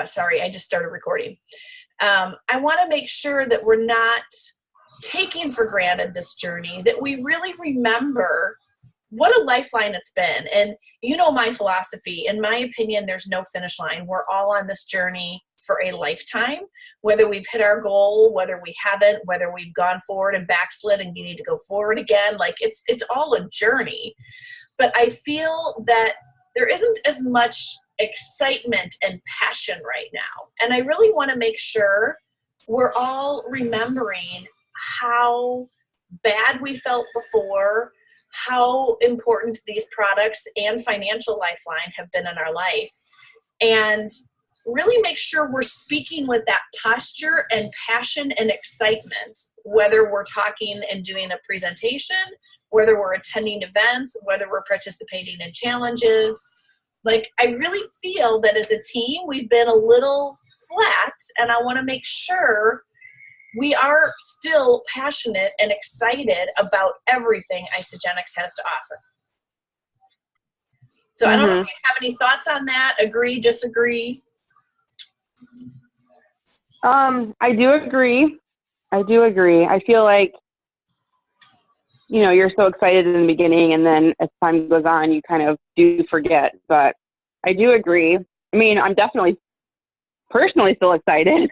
sorry, I just started recording. I want to make sure that we're not taking for granted this journey, that we really remember what a lifeline it's been. And you know my philosophy. In my opinion, there's no finish line. We're all on this journey for a lifetime, whether we've hit our goal, whether we haven't, whether we've gone forward and backslid and you need to go forward again. Like it's all a journey. But I feel that there isn't as much excitement and passion right now. And I really want to make sure we're all remembering how bad we felt before, how important these products and Financial Lifeline have been in our life, and really make sure we're speaking with that posture and passion and excitement, whether we're talking and doing a presentation, whether we're attending events, whether we're participating in challenges. Like, I really feel that as a team, we've been a little flat, and I want to make sure we are still passionate and excited about everything Isagenix has to offer. So I don't know if you have any thoughts on that, agree, disagree. I do agree. I feel like, you know, you're so excited in the beginning, and then as time goes on, you kind of do forget. But I do agree. I mean, I'm definitely personally still excited.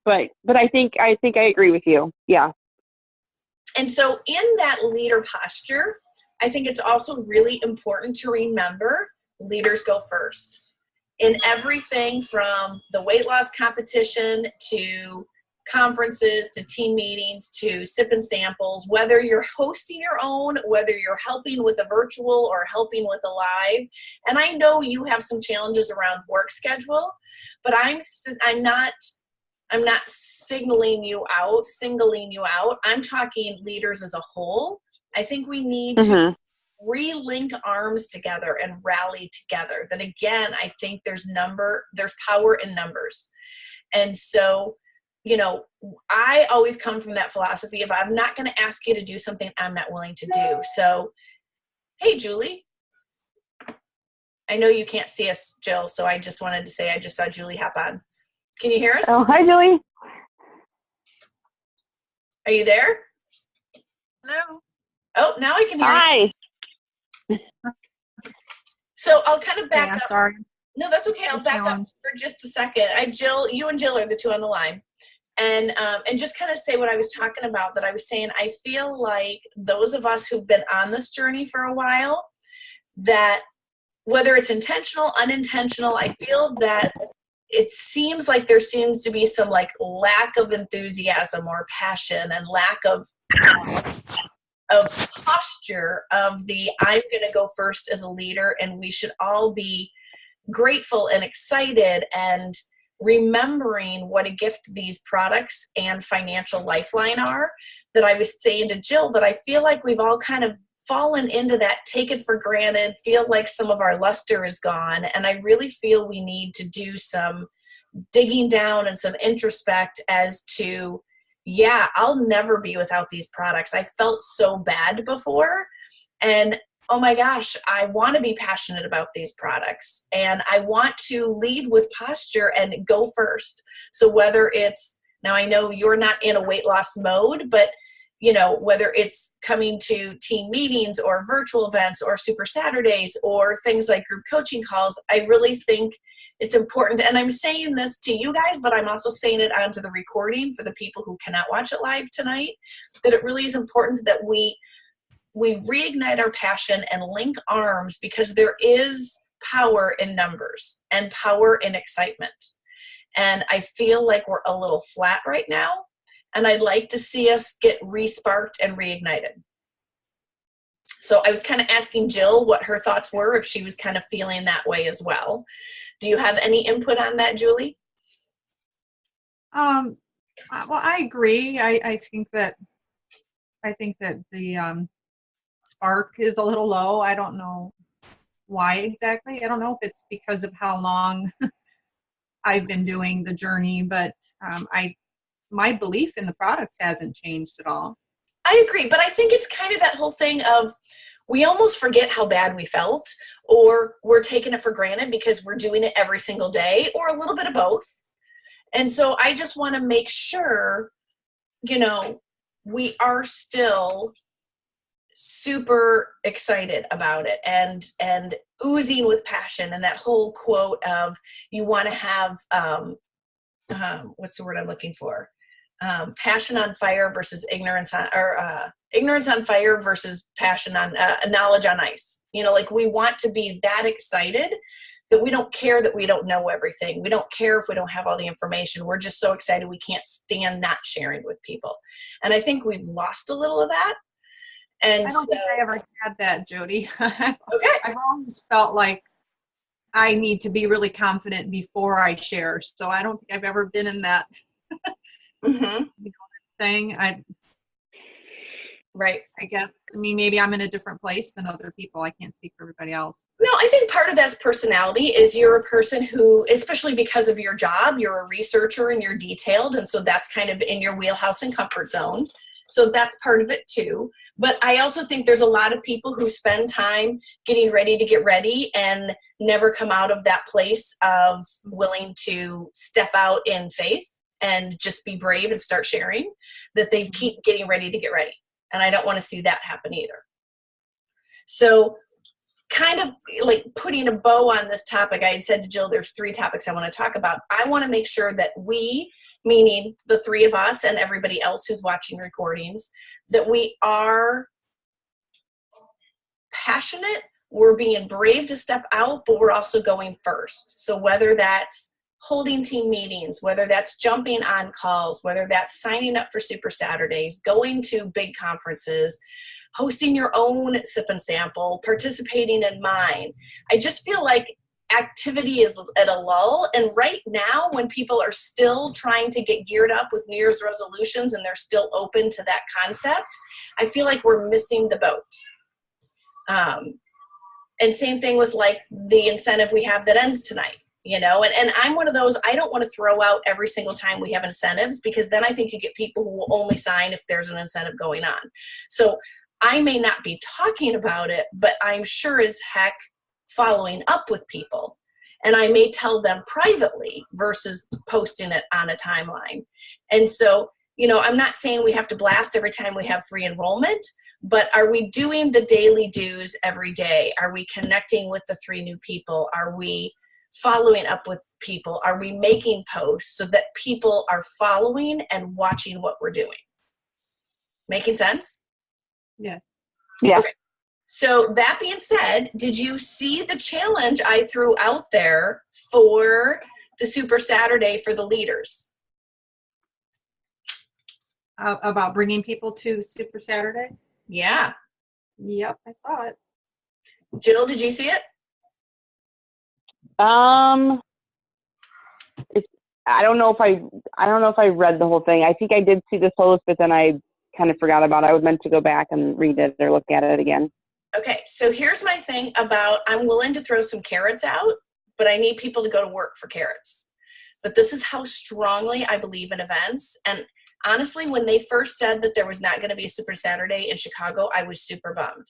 But I think I agree with you. Yeah. And so in that leader posture, I think it's also really important to remember leaders go first. In everything from the weight loss competition to conferences to team meetings to sip and samples, whether you're hosting your own, whether you're helping with a virtual or helping with a live. And I know you have some challenges around work schedule, but I'm not singling you out. I'm talking leaders as a whole. I think we need to relink arms together and rally together. Then again, I think there's power in numbers. And so, you know, I always come from that philosophy of I'm not going to ask you to do something I'm not willing to do. So, hey, Julie. I know you can't see us, Jill, so I just wanted to say I just saw Julie hop on. Can you hear us? Oh, hi, Julie. Are you there? Hello. Oh, now I can hear you. Hi. So I'll kind of back up. Sorry. No, that's okay. I'll back up for just a second. You and Jill are the two on the line. And just kind of say what I was talking about, that I was saying, I feel like those of us who've been on this journey for a while, that whether it's intentional, unintentional, I feel that it seems like there seems to be some like lack of enthusiasm or passion and lack of posture of the I'm going to go first as a leader, and we should all be grateful and excited and remembering what a gift these products and Financial Lifeline are. That I was saying to Jill that I feel like we've all kind of fallen into that take it for granted, feel like some of our luster is gone, and I really feel we need to do some digging down and some introspect as to, yeah, I'll never be without these products. I felt so bad before, and oh my gosh, I want to be passionate about these products, and I want to lead with posture and go first. So whether it's, now I know you're not in a weight loss mode, but you know, whether it's coming to team meetings or virtual events or Super Saturdays or things like group coaching calls, I really think it's important. And I'm saying this to you guys, but I'm also saying it onto the recording for the people who cannot watch it live tonight, that it really is important that we reignite our passion and link arms, because there is power in numbers and power in excitement. And I feel like we're a little flat right now. And I'd like to see us get re-sparked and reignited. So I was kind of asking Jill what her thoughts were, if she was kind of feeling that way as well. Do you have any input on that, Julie? Well, I agree. I think that the spark is a little low. I don't know why exactly. I don't know if it's because of how long I've been doing the journey, but my belief in the products hasn't changed at all. I agree, but I think it's kind of that whole thing of we almost forget how bad we felt, or we're taking it for granted because we're doing it every single day, or a little bit of both. And so I just want to make sure, we are still super excited about it and oozing with passion. And that whole quote of, you want to have, what's the word I'm looking for? Passion on fire versus ignorance on, or ignorance on fire versus passion on, knowledge on ice. We want to be that excited that we don't care that we don't know everything. We don't care if we don't have all the information. We're just so excited we can't stand not sharing with people. And I think we've lost a little of that. And I don't think I ever had that, Jody. Okay. I've always felt like I need to be really confident before I share. So I don't think I've ever been in that thing. Right. I guess. I mean, maybe I'm in a different place than other people. I can't speak for everybody else. No, I think part of that's personality. Is you're a person who, especially because of your job, you're a researcher and you're detailed. And so that's kind of in your wheelhouse and comfort zone. So that's part of it too. But I also think there's a lot of people who spend time getting ready to get ready and never come out of that place of willing to step out in faith and just be brave and start sharing, that they keep getting ready to get ready. And I don't want to see that happen either. So kind of like putting a bow on this topic, I had said to Jill, there's 3 topics I want to talk about. I want to make sure that we, meaning the 3 of us and everybody else who's watching recordings, that we are passionate, we're being brave to step out, but we're also going first. So whether that's holding team meetings, whether that's jumping on calls, whether that's signing up for Super Saturdays, going to big conferences, hosting your own sip and sample, participating in mine. I just feel like activity is at a lull. And right now, when people are still trying to get geared up with New Year's resolutions and they're still open to that concept, I feel like we're missing the boat. And same thing with like the incentive we have that ends tonight. And I'm one of those, I don't want to throw out every single time we have incentives, because then I think you get people who will only sign if there's an incentive going on. So I may not be talking about it, but I'm sure as heck following up with people. And I may tell them privately versus posting it on a timeline. And so, I'm not saying we have to blast every time we have free enrollment, but are we doing the daily dues every day? Are we connecting with the 3 new people? Are we following up with people? Are we making posts so that people are following and watching what we're doing? Making sense? Yeah. Yeah. Okay. So that being said, did you see the challenge I threw out there for the Super Saturday for the leaders? About bringing people to Super Saturday? Yeah. Yep, I saw it. Jill, did you see it? I don't know if I read the whole thing. I think I did see this post, but then I kind of forgot about it. I was meant to go back and read it or look at it again. Okay, so here's my thing about, I'm willing to throw some carrots out, but I need people to go to work for carrots. But this is how strongly I believe in events. And honestly, when they first said that there was not going to be a Super Saturday in Chicago, I was super bummed.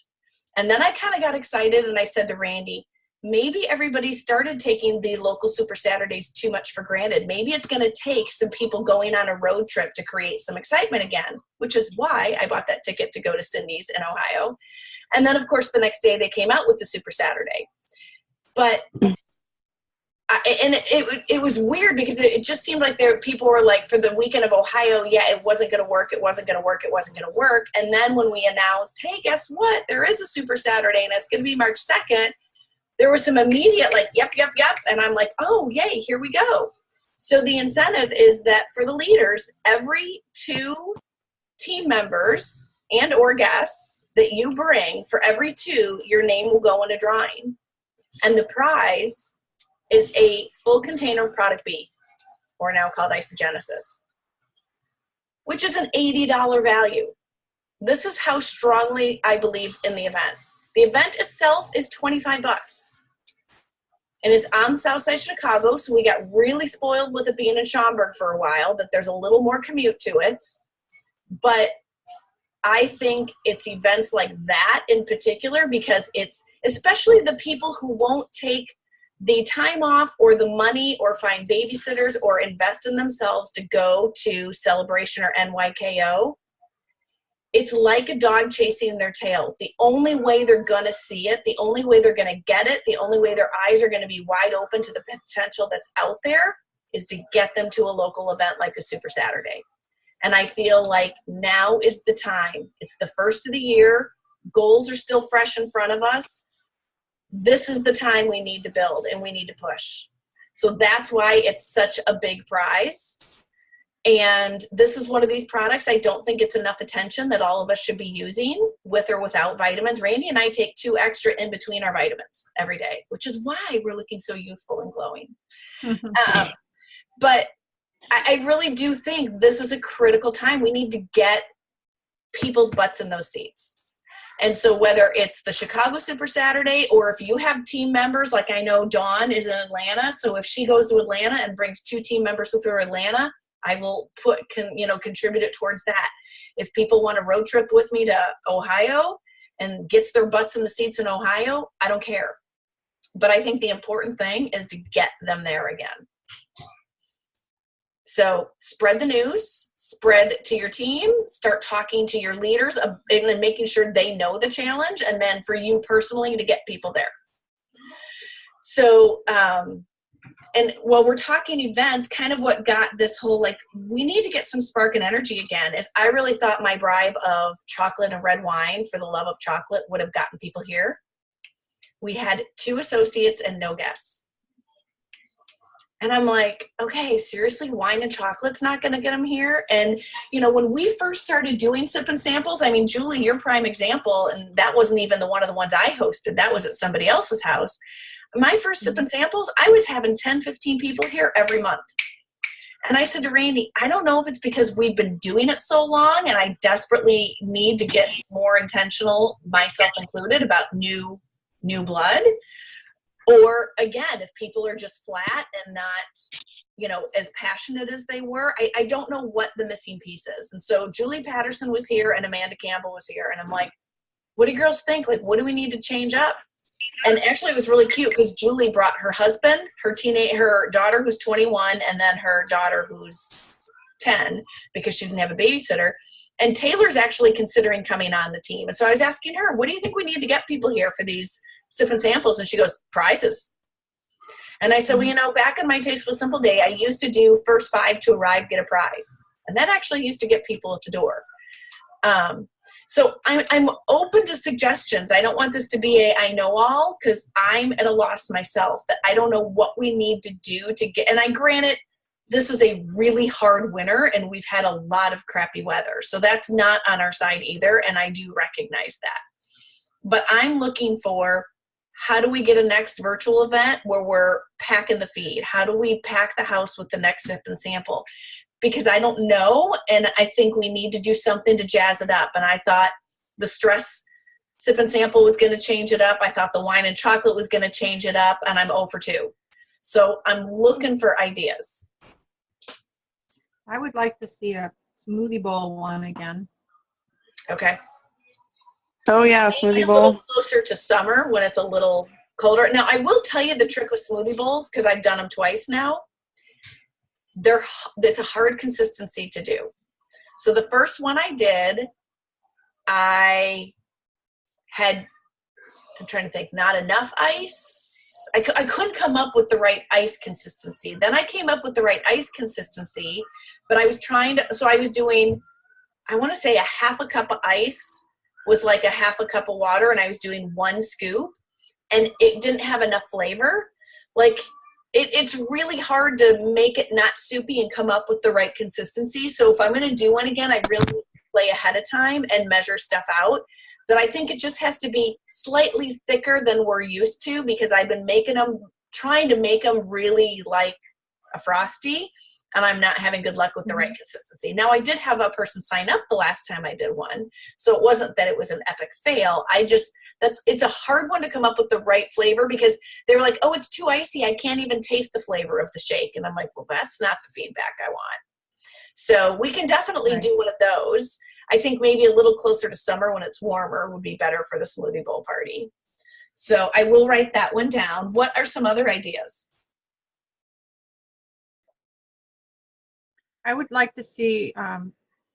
And then I kind of got excited and I said to Randy, maybe everybody started taking the local Super Saturdays too much for granted. Maybe it's going to take some people going on a road trip to create some excitement again, which is why I bought that ticket to go to Cindy's in Ohio. And then, of course, the next day they came out with the Super Saturday. But it was weird because it just seemed like people were like, for the weekend of Ohio, yeah, it wasn't going to work, it wasn't going to work, it wasn't going to work. And then when we announced, hey, guess what? There is a Super Saturday, and it's going to be March 2nd. There was some immediate like, yep. And I'm like, oh, yay, here we go. So the incentive is that for the leaders, every 2 team members and or guests that you bring, for every 2, your name will go in a drawing. And the prize is a full container of Product B, or now called Isogenesis, which is an $80 value. This is how strongly I believe in the events. The event itself is $25. And it's on South Side Chicago, so we got really spoiled with it being in Schaumburg for a while, that there's a little more commute to it. But I think it's events like that in particular, because it's especially the people who won't take the time off or the money or find babysitters or invest in themselves to go to Celebration or NYKO. It's like a dog chasing their tail. The only way they're going to see it, the only way they're going to get it, the only way their eyes are going to be wide open to the potential that's out there is to get them to a local event like a Super Saturday. And I feel like now is the time. It's the first of the year. Goals are still fresh in front of us. This is the time we need to build and we need to push. So that's why it's such a big prize. And this is one of these products I don't think it's enough attention that all of us should be using, with or without vitamins. Randy and I take 2 extra in between our vitamins every day, which is why we're looking so youthful and glowing. But I really do think this is a critical time. We need to get people's butts in those seats. And so whether it's the Chicago Super Saturday, or if you have team members, like I know Dawn is in Atlanta, so if she goes to Atlanta and brings 2 team members with her Atlanta, I will contribute it towards that. If people want a road trip with me to Ohio and gets their butts in the seats in Ohio, I don't care. But I think the important thing is to get them there again. So spread the news, spread to your team, start talking to your leaders and making sure they know the challenge, and then for you personally to get people there. So, and while we're talking events, kind of what got this whole, like, we need to get some spark and energy again, is I really thought my bribe of chocolate and red wine for the love of chocolate would have gotten people here. We had 2 associates and no guests. And I'm like, okay, seriously, wine and chocolate's not going to get them here? And, when we first started doing sip and samples, I mean, Julie, your prime example, and that wasn't even one of the ones I hosted. That was at somebody else's house. My first sip and samples, I was having 10, 15 people here every month. And I said to Randy, I don't know if it's because we've been doing it so long and I desperately need to get more intentional, myself included, about new blood. Or again, if people are just flat and not, as passionate as they were, I don't know what the missing piece is. And so Julie Patterson was here and Amanda Campbell was here. And I'm like, what do girls think? Like, what do we need to change up? And actually it was really cute because Julie brought her husband, her daughter who's 21, and then her daughter who's 10, because she didn't have a babysitter. And Taylor's actually considering coming on the team. And so I was asking her, what do you think we need to get people here for these sip and samples? And she goes, prizes. And I said, well, back in my Tasteful Simple day, I used to do first 5 to arrive, get a prize. And that actually used to get people at the door. So I'm open to suggestions. I don't want this to be I know all, because I'm at a loss myself that I don't know what we need to do to get, and granted, this is a really hard winter and we've had a lot of crappy weather. So that's not on our side either. And I do recognize that. But I'm looking for, how do we get a next virtual event where we're packing the feed? How do we pack the house with the next sip and sample? Because I don't know, and I think we need to do something to jazz it up. And I thought the stress sip and sample was going to change it up. I thought the wine and chocolate was going to change it up, and I'm 0 for 2. So I'm looking for ideas. I would like to see a smoothie bowl one again. Okay. Oh yeah, Maybe smoothie a bowl. little closer to summer when it's a little colder. Now, I will tell you the trick with smoothie bowls, because I've done them twice now. It's a hard consistency to do. So the first one I did, I'm trying to think, not enough ice. I couldn't come up with the right ice consistency. Then I came up with the right ice consistency, but I was doing, I want to say, a half a cup of ice with like a half a cup of water, and I was doing 1 scoop, and it didn't have enough flavor. Like, it's really hard to make it not soupy and come up with the right consistency. So if I'm going to do one again, I really play ahead of time and measure stuff out. But I think it just has to be slightly thicker than we're used to, because I've been trying to make them really like a Frosty, and I'm not having good luck with the right consistency. Now, I did have a person sign up the last time I did one, so it wasn't that it was an epic fail. It's a hard one to come up with the right flavor, because they were like, oh, it's too icy, I can't even taste the flavor of the shake. And I'm like, well, that's not the feedback I want. So we can definitely do one of those. I think maybe a little closer to summer when it's warmer would be better for the smoothie bowl party. So I will write that one down. What are some other ideas? I would like to see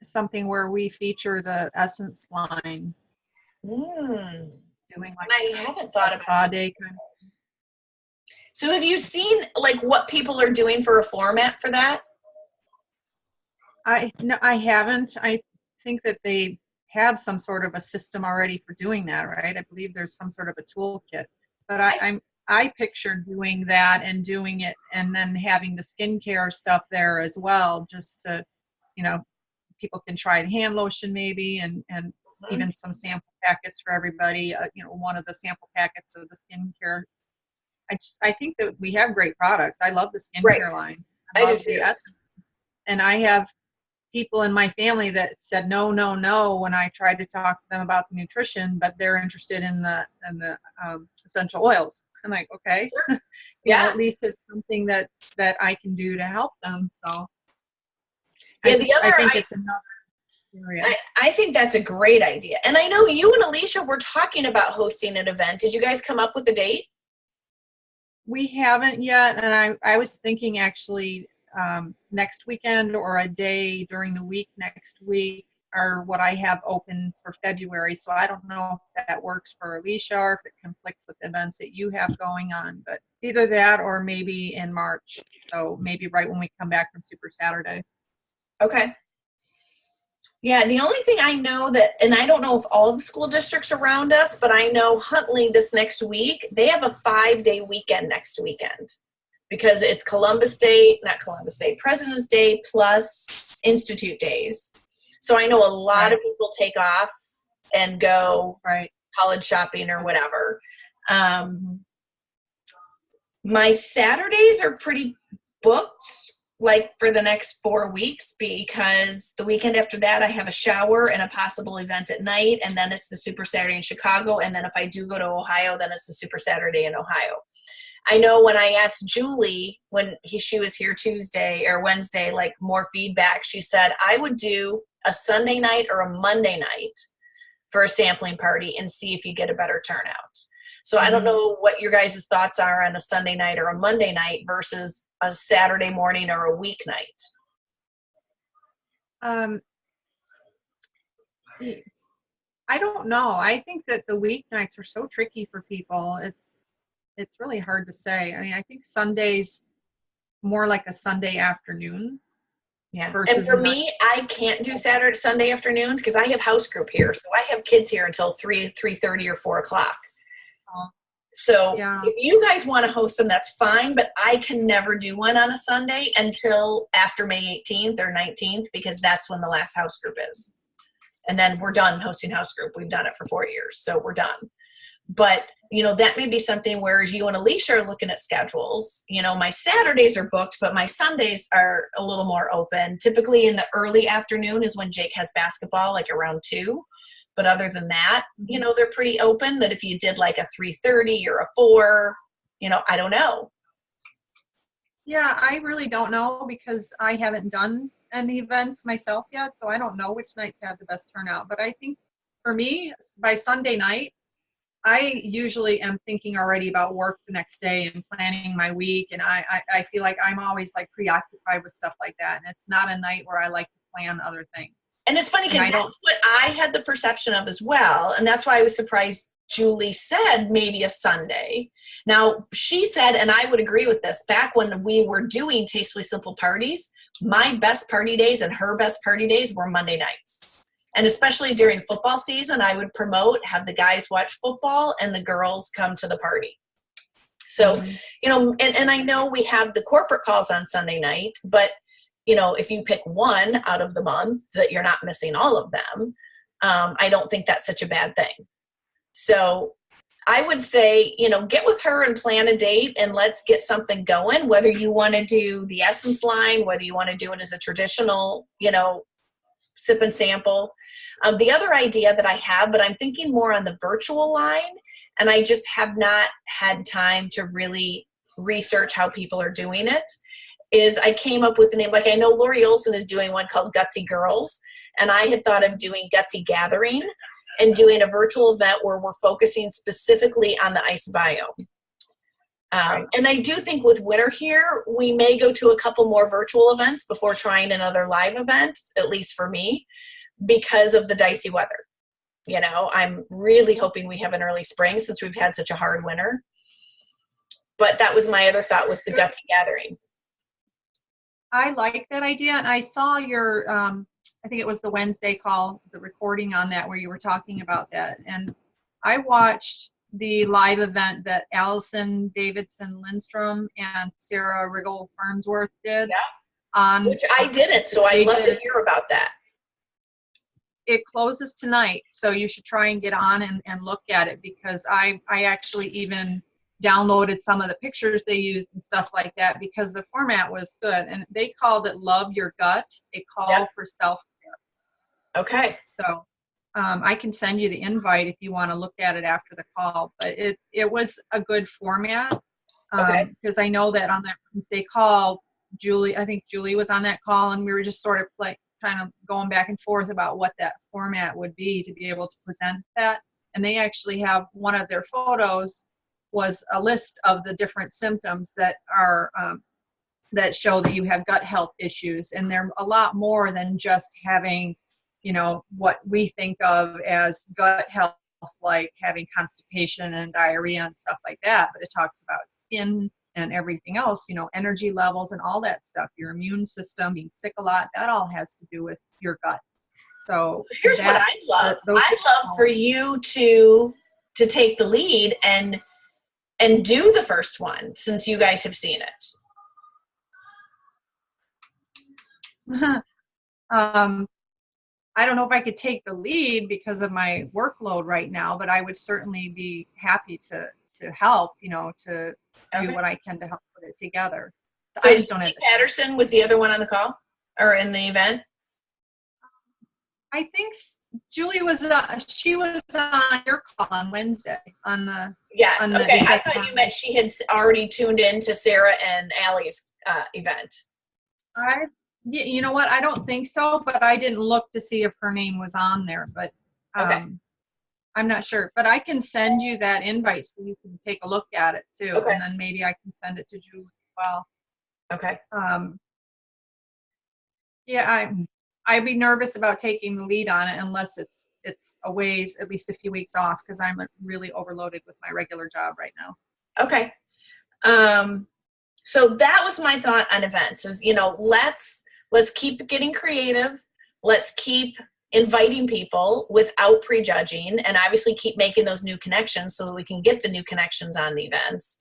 something where we feature the Essence line, Mm. doing like I haven't thought a about spa day kind of. So have you seen like what people are doing for a format for that? No, I haven't. I think that they have some sort of a system already for doing that, right? I believe there's some sort of a toolkit. But I pictured doing that and doing it and then having the skincare stuff there as well, just to, you know, people can try hand lotion maybe and even some sample packets for everybody. You know, one of the sample packets of the skincare. I think that we have great products. I love the skincare line. I do love too. the Essence. And I have people in my family that said no, no, no when I tried to talk to them about the nutrition, but they're interested in the essential oils. I'm like, okay, you know, at least it's something that I can do to help them. So Yeah, I think it's another area. I think that's a great idea. And I know you and Alicia were talking about hosting an event. Did you guys come up with a date? We haven't yet, and I was thinking actually next weekend or a day during the week next week are what I have open for February. So I don't know if that works for Alicia or if it conflicts with events that you have going on, but either that or maybe in March. So maybe right when we come back from Super Saturday. Okay. Yeah, the only thing I know that, and I don't know if all the school districts around us, but I know Huntley this next week, they have a 5-day weekend next weekend because it's President's Day plus Institute Days. So I know a lot of people take off and go college shopping or whatever. My Saturdays are pretty booked like for the next 4 weeks because the weekend after that I have a shower and a possible event at night, and then it's the Super Saturday in Chicago, and then if I do go to Ohio, then it's the Super Saturday in Ohio. I know when I asked Julie when she was here Tuesday or Wednesday, like more feedback, she said I would do a Sunday night or a Monday night for a sampling party and see if you get a better turnout. So I don't know what your guys' thoughts are on a Sunday night or a Monday night versus a Saturday morning or a weeknight. I don't know. I think that the weeknights are so tricky for people. It's really hard to say. I mean, I think Sunday's more like a Sunday afternoon. Yeah. And for me, I can't do Sunday afternoons because I have house group here. So I have kids here until 3:30 or 4 o'clock. So if you guys want to host them, that's fine. But I can never do one on a Sunday until after May 18th or 19th because that's when the last house group is. And then we're done hosting house group. We've done it for 4 years. So we're done. But, you know, that may be something whereas you and Alicia are looking at schedules. You know, my Saturdays are booked, but my Sundays are a little more open. Typically in the early afternoon is when Jake has basketball, like around 2. But other than that, you know, they're pretty open that if you did like a 3:30 or a 4, you know, I don't know. Yeah, I really don't know because I haven't done an event myself yet. So I don't know which nights have the best turnout. But I think for me, by Sunday night, I usually am thinking already about work the next day and planning my week. And I feel like I'm always like preoccupied with stuff like that. And it's not a night where I like to plan other things. And it's funny because that's what I had the perception of as well. And that's why I was surprised Julie said maybe a Sunday. Now, she said, and I would agree with this, back when we were doing Tastefully Simple parties, my best party days and her best party days were Monday nights. And especially during football season, I would have the guys watch football and the girls come to the party. So, you know, and I know we have the corporate calls on Sunday night, but you know, if you pick one out of the month that you're not missing all of them, I don't think that's such a bad thing. So I would say, you know, get with her and plan a date and let's get something going, whether you want to do the Essence line, whether you want to do it as a traditional, you know, sip and sample. The other idea that I have, but I'm thinking more on the virtual line, and I just have not had time to really research how people are doing it, is I came up with the name, like I know Lori Olson is doing one called Gutsy Girls, And I had thought of doing Gutsy Gathering and doing a virtual event where we're focusing specifically on the ice biome. And I do think with winter here, we may go to a couple more virtual events before trying another live event, at least for me, because of the dicey weather. You know, I'm really hoping we have an early spring since we've had such a hard winter. But that was my other thought, was the Gutsy Gathering. I like that idea. And I saw your, I think it was the Wednesday call, the recording on that where you were talking about that. And I watched the live event that Allison Davidson Lindstrom and Sarah Riggle Farnsworth did. Yeah. Which I didn't, so I'd love to hear about that. It closes tonight, so you should try and get on and look at it, because I actually even downloaded some of the pictures they used and stuff like that, because the format was good. And they called it Love Your Gut, a call for self-care. Okay. So I can send you the invite if you want to look at it after the call. But it was a good format, because I know that on that Wednesday call, I think Julie was on that call, and we were just sort of kind of going back and forth about what that format would be to be able to present that. And they actually have one of their photos was a list of the different symptoms that are that show that you have gut health issues, and they're a lot more than just having, you know, what we think of as gut health, like having constipation and diarrhea and stuff like that. But it talks about skin and everything else, you know, energy levels and all that stuff, your immune system, being sick a lot, that all has to do with your gut. So here's what I'd love. I'd love for you to take the lead and do the first one, since you guys have seen it. I don't know if I could take the lead because of my workload right now, but I would certainly be happy to help, you know, to do what I can to help put it together. So I just don't have Patterson was the other one on the call or in the event? I think Julie was, she was on your call on Wednesday on the. Yes. On the okay. I thought you meant she had already tuned in to Sarah and Allie's event. You know what? I don't think so, but I didn't look to see if her name was on there, but I'm not sure. But I can send you that invite so you can take a look at it too. Okay. And then maybe I can send it to Julie as well. Okay. Yeah, I'd be nervous about taking the lead on it unless it's a ways, at least a few weeks off, because I'm really overloaded with my regular job right now. Okay. So that was my thought on events is, you know, let's keep getting creative. Let's keep inviting people without prejudging, and obviously keep making those new connections so that we can get the new connections on the events.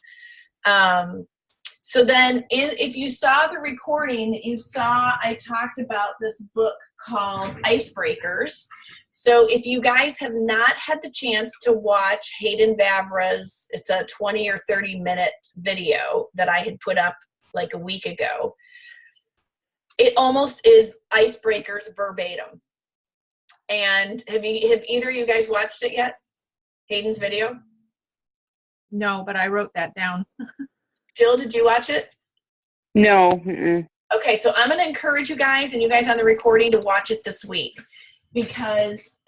So then if you saw the recording, you saw I talked about this book called Icebreakers. So if you guys have not had the chance to watch Hayden Vavra's, it's a 20 or 30 minute video that I had put up like a week ago. It almost is Icebreakers verbatim. And have either of you guys watched it yet? Hayden's video? No, but I wrote that down. Jill, did you watch it? No. Mm-mm. Okay, so I'm going to encourage you guys and you guys on the recording to watch it this week, because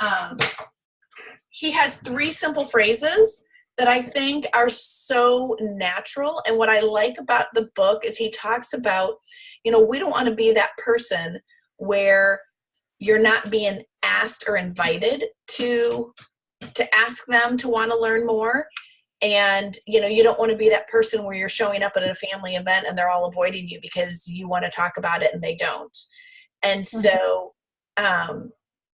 he has 3 simple phrases that I think are so natural. And what I like about the book is he talks about, you know, we don't want to be that person where you're not being asked or invited to ask them to want to learn more. And, you know, you don't want to be that person where you're showing up at a family event and they're all avoiding you because you want to talk about it and they don't. And so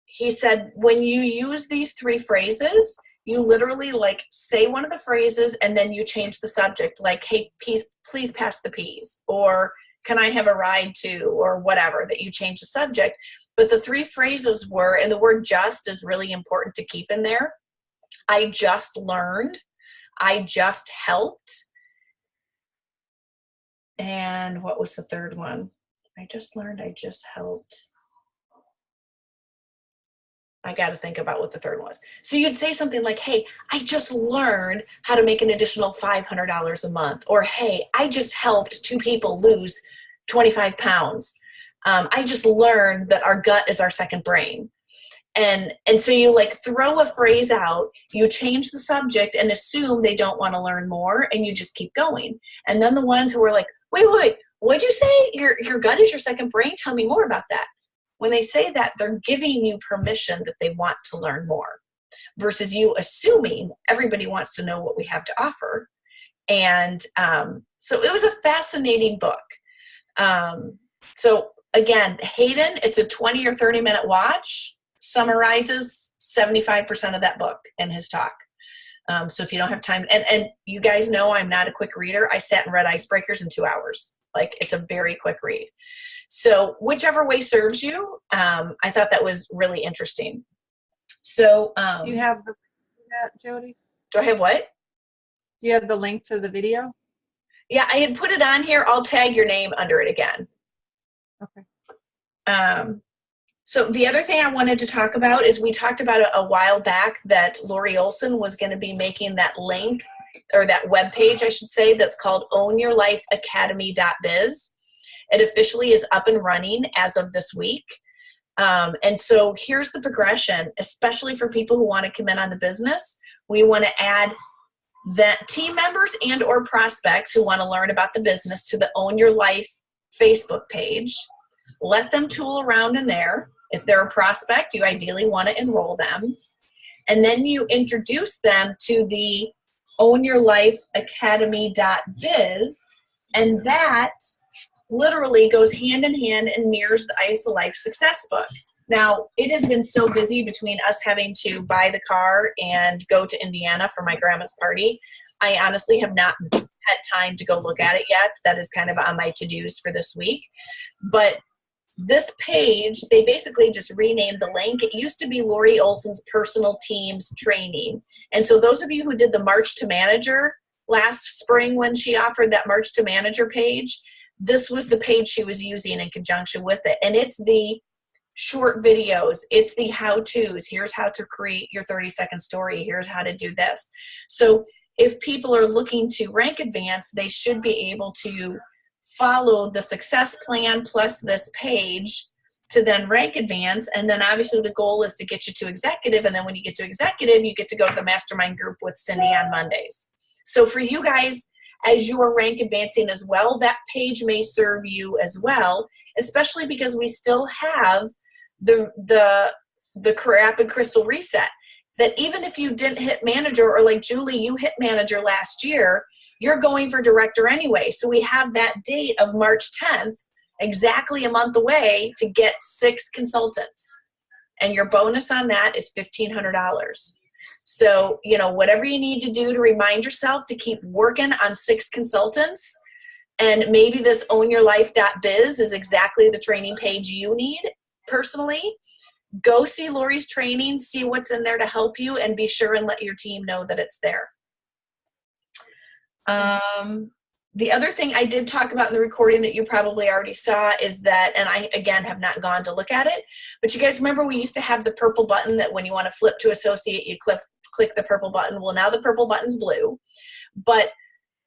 he said, when you use these 3 phrases, you literally like say one of the phrases and then you change the subject, like, hey, please pass the peas, or can I have a ride to, or whatever, that you change the subject. But the 3 phrases were, and the word just is really important to keep in there. I just learned. I just helped. And what was the third one? I just learned, I just helped. I got to think about what the third one was. So you'd say something like, hey, I just learned how to make an additional $500 a month. Or, hey, I just helped 2 people lose 25 pounds. I just learned that our gut is our second brain. And so you like throw a phrase out, you change the subject and assume they don't want to learn more, and you just keep going. And then the ones who are like, wait, what'd you say? Your gut is your second brain? Tell me more about that. When they say that, they're giving you permission that they want to learn more, versus you assuming everybody wants to know what we have to offer. And so it was a fascinating book. So again, Hayden, it's a 20 or 30 minute watch, summarizes 75% of that book in his talk. So if you don't have time, and you guys know I'm not a quick reader. I sat and read Icebreakers in 2 hours. Like, it's a very quick read. So whichever way serves you, I thought that was really interesting. So Do you have the that, Jody? do I have what? Do you have the link to the video? Yeah, I had put it on here. I'll tag your name under it again. Okay. So the other thing I wanted to talk about is we talked about a while back that Lori Olson was going to be making that link, or that web page, I should say, that's called ownyourlifeacademy.biz. It officially is up and running as of this week. And so here's the progression, especially for people who want to come in on the business. We want to add that team members and or prospects who want to learn about the business to the Own Your Life Facebook page. Let them tool around in there. If they're a prospect, you ideally want to enroll them. And then you introduce them to the ownyourlifeacademy.biz, and that literally goes hand in hand and mirrors the ISA Life Success Book. Now, it has been so busy between us having to buy the car and go to Indiana for my grandma's party. I honestly have not had time to go look at it yet. That is kind of on my to-dos for this week. But this page, they basically just renamed the link. It used to be Lori Olson's personal teams training. And so those of you who did the March to Manager last spring when she offered that March to Manager page, this was the page she was using in conjunction with it. And it's the short videos. It's the how-tos. Here's how to create your 30-second story. Here's how to do this. So if people are looking to rank advance, they should be able to follow the success plan plus this page to then rank advance. And then obviously the goal is to get you to executive. And then when you get to executive, you get to go to the mastermind group with Cindy on Mondays. So for you guys, as you are rank advancing as well, that page may serve you as well, especially because we still have the Rapid Crystal Reset. That even if you didn't hit manager, or like Julie, you hit manager last year, you're going for director anyway. So we have that date of March 10th, exactly a month away, to get 6 consultants. And your bonus on that is $1,500. So, whatever you need to do to remind yourself to keep working on 6 consultants, and maybe this ownyourlife.biz is exactly the training page you need personally. Go see Lori's training, see what's in there to help you, and be sure and let your team know that it's there. The other thing I did talk about in the recording that you probably already saw is that, and I, again, have not gone to look at it, but you guys remember we used to have the purple button that when you want to flip to associate, you click the purple button. Well, now the purple button's blue. But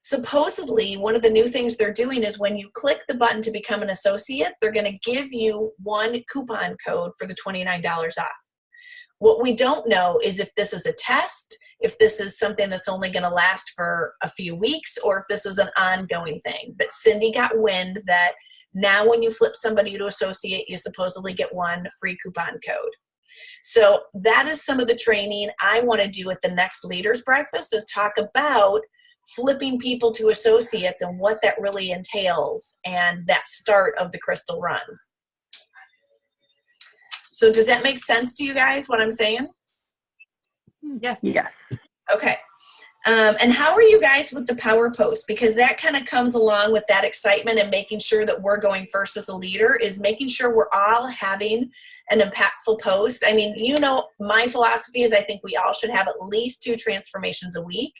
supposedly, one of the new things they're doing is when you click the button to become an associate, they're going to give you 1 coupon code for the $29 off. What we don't know is if this is a test, if this is something that's only going to last for a few weeks, or if this is an ongoing thing. But Cindy got wind that now when you flip somebody to associate, you supposedly get 1 free coupon code. So that is some of the training I want to do at the next Leaders Breakfast, is talk about flipping people to associates and what that really entails, and that start of the Crystal Run. So does that make sense to you guys, what I'm saying? Yes. Yes. Okay. And how are you guys with the Power Post? Because that kind of comes along with that excitement and making sure that we're going first as a leader, is making sure we're all having an impactful post. I mean, my philosophy is I think we all should have at least 2 transformations a week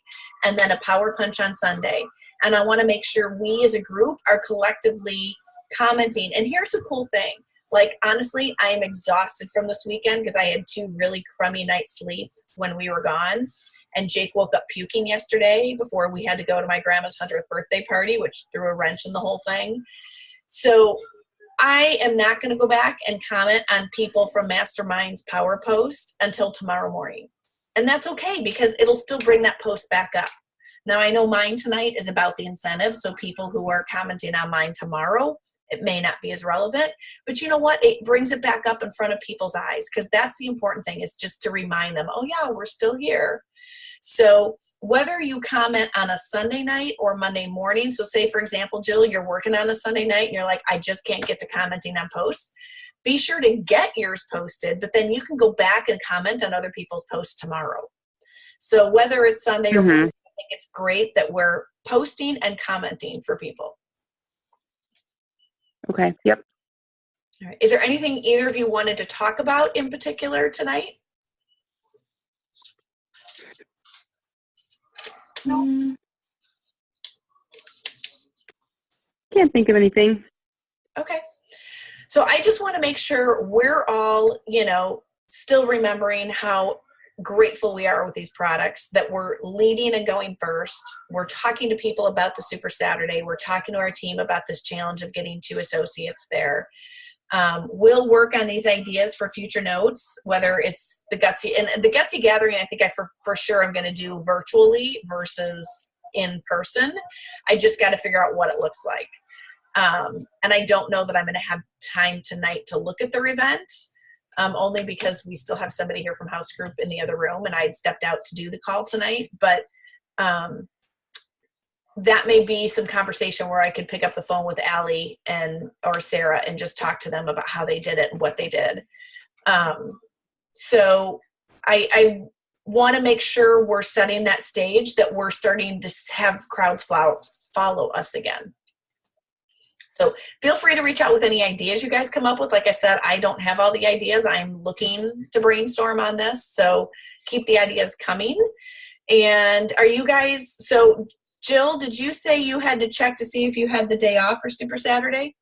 and then a power punch on Sunday. And I want to make sure we as a group are collectively commenting. And here's the cool thing. Like, honestly, I am exhausted from this weekend because I had 2 really crummy nights sleep when we were gone. And Jake woke up puking yesterday before we had to go to my grandma's 100th birthday party, which threw a wrench in the whole thing. So I am not going to go back and comment on people from Mastermind's Power Post until tomorrow morning. And that's okay because it'll still bring that post back up. Now, I know mine tonight is about the incentive, so people who are commenting on mine tomorrow, it may not be as relevant. But you know what? It brings it back up in front of people's eyes because that's the important thing, is just to remind them, oh, yeah, we're still here. So whether you comment on a Sunday night or Monday morning, so say, for example, Jill, you're working on a Sunday night and you're like, I just can't get to commenting on posts. Be sure to get yours posted, but then you can go back and comment on other people's posts tomorrow. So whether it's Sunday or Monday, I think it's great that we're posting and commenting for people. Okay. Yep. All right. Is there anything either of you wanted to talk about in particular tonight? No. Can't think of anything. Okay. So I just want to make sure we're all, still remembering how grateful we are with these products, that we're leading and going first. We're talking to people about the Super Saturday. We're talking to our team about this challenge of getting 2 associates there. We'll work on these ideas for future notes, whether it's the Gutsy, and the Gutsy gathering, I think for sure I'm going to do virtually versus in person. I just got to figure out what it looks like. And I don't know that I'm going to have time tonight to look at their event, only because we still have somebody here from House Group in the other room, and I had stepped out to do the call tonight. But that may be some conversation where I could pick up the phone with Allie or Sarah and just talk to them about how they did it and what they did. So I want to make sure we're setting that stage, that we're starting to have crowds follow us again. So feel free to reach out with any ideas you guys come up with. Like I said, I don't have all the ideas. I'm looking to brainstorm on this. So keep the ideas coming. And are you guys, so Jill, did you say you had to check to see if you had the day off for Super Saturday?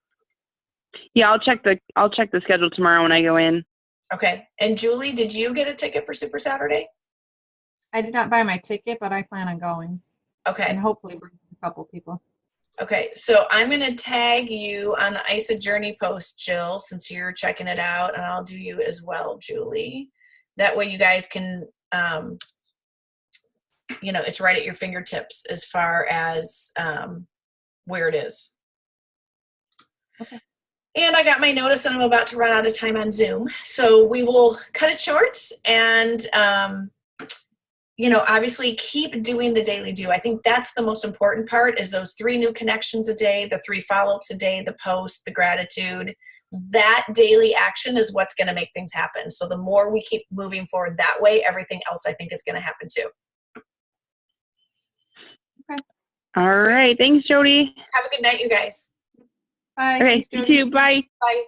Yeah, I'll check the schedule tomorrow when I go in. Okay. And Julie, did you get a ticket for Super Saturday? I did not buy my ticket, but I plan on going. Okay. And hopefully bring a couple people. Okay, so I'm going to tag you on the ISA Journey post, Jill, since you're checking it out, and I'll do you as well, Julie. That way you guys can, it's right at your fingertips as far as where it is. Okay. And I got my notice that I'm about to run out of time on Zoom, so we will cut it short and obviously keep doing the daily do. I think that's the most important part, is those 3 new connections a day, the 3 follow-ups a day, the post, the gratitude. That daily action is what's going to make things happen. So the more we keep moving forward that way, everything else I think is going to happen too. Okay. All right. Thanks, Jody. Have a good night, you guys. Bye. Okay. Thanks, You Jody. too. Bye. Bye.